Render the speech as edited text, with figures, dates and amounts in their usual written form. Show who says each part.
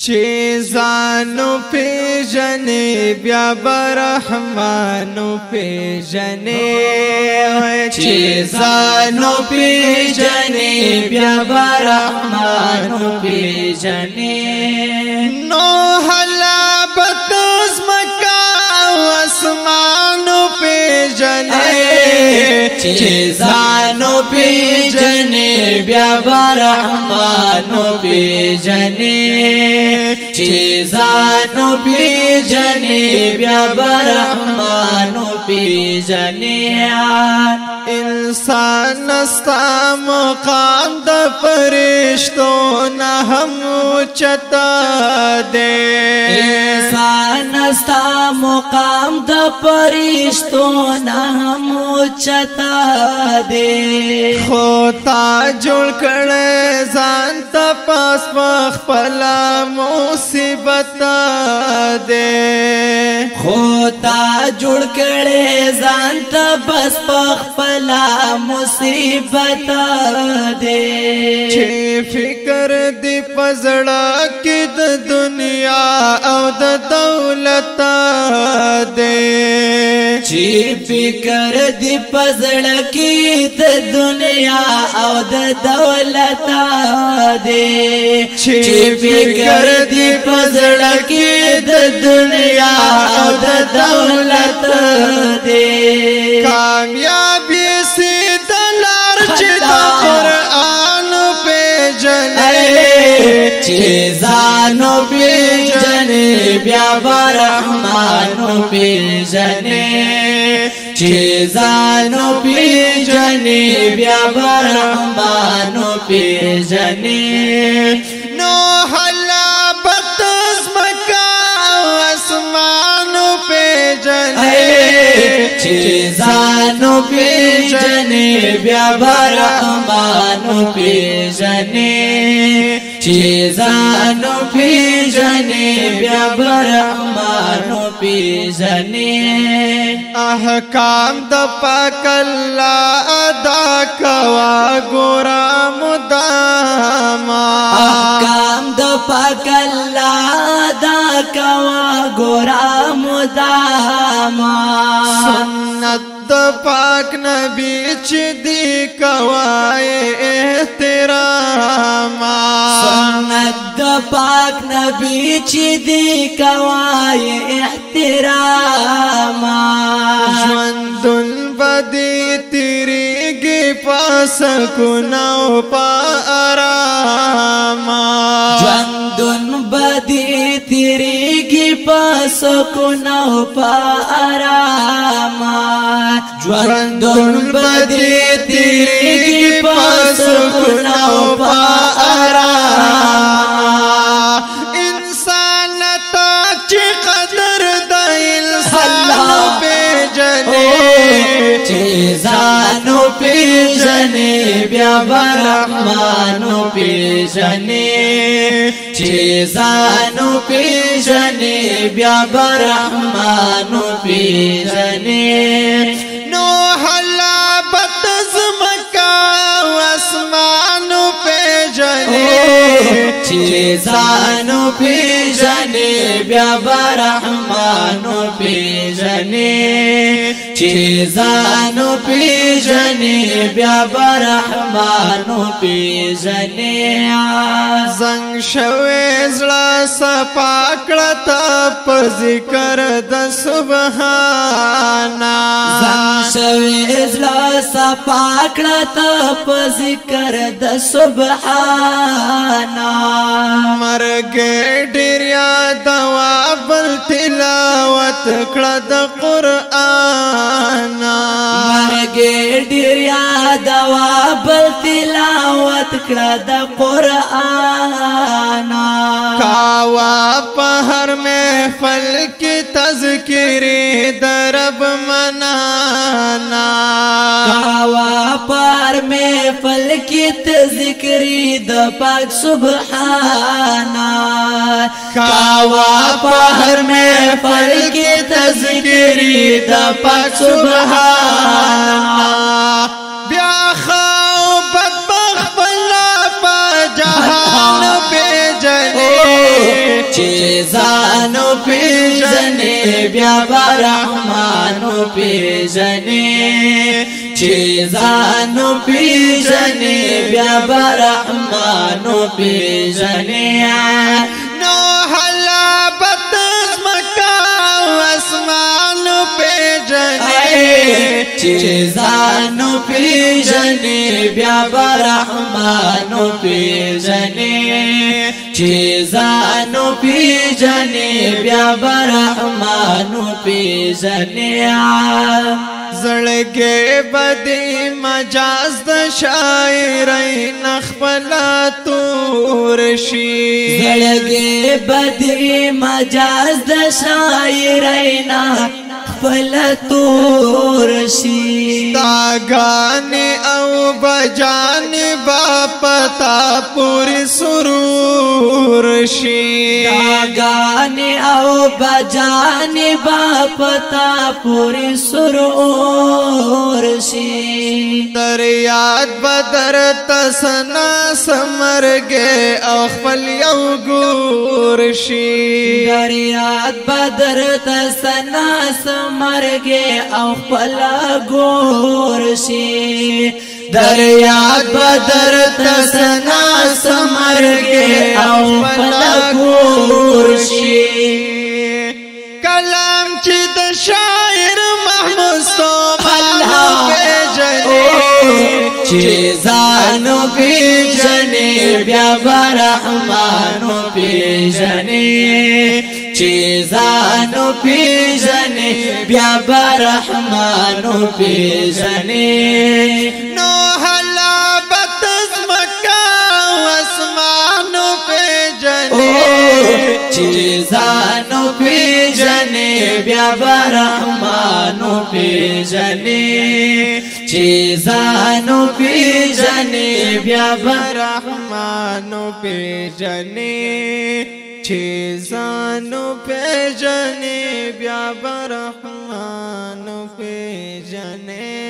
Speaker 1: چیزانو پی جنے بیا برحمانو پی جنے
Speaker 2: چیزانو پی جنے بیا برحمانو پی جنے
Speaker 1: نو حلا بتوز مکا اسمانو پی جنے
Speaker 2: چیزانو پی جنے بیا برحمانو پی جنے چیزانو پی جنے بیا برحمانو پی جنے
Speaker 1: انسان استا مقام د فرشتو نہ ہم چتا دے
Speaker 2: انسان استا مقام د فرشتو نہ ہم چتا دے
Speaker 1: خوتا جوړ کړه ځان ته پاس خپلا مصیبت دے
Speaker 2: خوتا جوړ کړه ځان ته بس خپلا مصیبت دے
Speaker 1: چې فکر دی پزړه کې د دنیا او د دولت دے
Speaker 2: چې فکر دی پزړه کې د دنیا او د دولت دے چې فکر دی پزړه کې د دنیا او د دولت دے
Speaker 1: کامیابی سے دلار چې د قرآن په جنې
Speaker 2: چیزانو پی جنے بیا برحمانو پی جنے چیزانو پی جنے بیا برحمانو پی جنے
Speaker 1: نو حلا بتز مکا اسمانو پہ جنے
Speaker 2: چیزانو پی جنے بیا برحمانو پی جنے چیزانو پی جنے بیا برحمانو پی جنے
Speaker 1: احکام د پاک الله ادا کوا ګورا مداما
Speaker 2: احکام د پاک الله ادا کوا ګورا مداما
Speaker 1: سنت د پاک نبی چې دی کوای احترام
Speaker 2: سنت د پاک نبی چې دی کوای احترام
Speaker 1: ژوندون بدی تیریږي پاس کو نو پا آرام
Speaker 2: ژوندون بدی تیریږي پاس کو نو پا آرام ژوندون بدی تیریږي پاس کو نو پا آرام
Speaker 1: انسان تا چې قدر د انسان په جنې
Speaker 2: چیزانو پی جنے بیا برحمانو پی جنے چیزانو پی جنے بیا برحمانو پی جنے
Speaker 1: نو حلا بتز مکا اسمانو پہ جنے
Speaker 2: چیزانو پی جنے بیا برحمانو پی جنے چیزانو پی جنے بیا برحمانو پی جنے
Speaker 1: زنگ شوی زړه صفا کړه ته په ذکر د سبحانا
Speaker 2: زنگ شوی زړه صفا کړه ته په ذکر د سبحانا
Speaker 1: مرګ ډیر یادوا بل تلاوت کړه د قرآن
Speaker 2: مرګ ډیر یادوا بل تلاوت کړه د قرآن
Speaker 1: کاوا په هر محفل کې تذکری درب منانا
Speaker 2: کاوا پر محفل کې تذکری د پاک سبحانا کاوا پر محفل کې تذکری د پاک سبحانا
Speaker 1: بیا خو بدبخت بلا په جهان په جنې
Speaker 2: چې ځانو پیژنې بیا به رحمانو پیژنې چې ځانو پیژنې بیا به رحمانو پیژنې
Speaker 1: نو حلا بتس مکا اسمانو پیژنې
Speaker 2: چې ځانو پیژنې بیا به رحمانو پیژنې چې ځانو پیژنې بیا به رحمانو پیژنې
Speaker 1: زړګې بدی مجاز د شاعرۍ نخبلا تور شي
Speaker 2: زړګې بدی مجاز د شاعرۍ نخبلا تور شي
Speaker 1: داګانې او بجانې با پتا پوری سرور شي
Speaker 2: داګانې او بجانې با پتا پوری سرور شي
Speaker 1: در یاد بدر تسنا سمرګې او خپل یو ګور شي
Speaker 2: در یاد بدر تسنا سمرګې او خپل ګور شي در یاد بدر تسنا سمرګې او خپل ګور شي
Speaker 1: کلام چې د شاعر محمود
Speaker 2: چې ځانو پیژنې بیا به رحمانو پیژنې چې ځانو پیژنې بیا به رحمانو پیژنې
Speaker 1: نو حلا بتس مکا اسمانو پیژنې
Speaker 2: چې ځانو پیژنې بیا به رحمانو پیژنې چې ځانو پیژنې بیا به
Speaker 1: رحمانو پیژنې چې ځانو پیژنې بیا به رحمانو پیژنې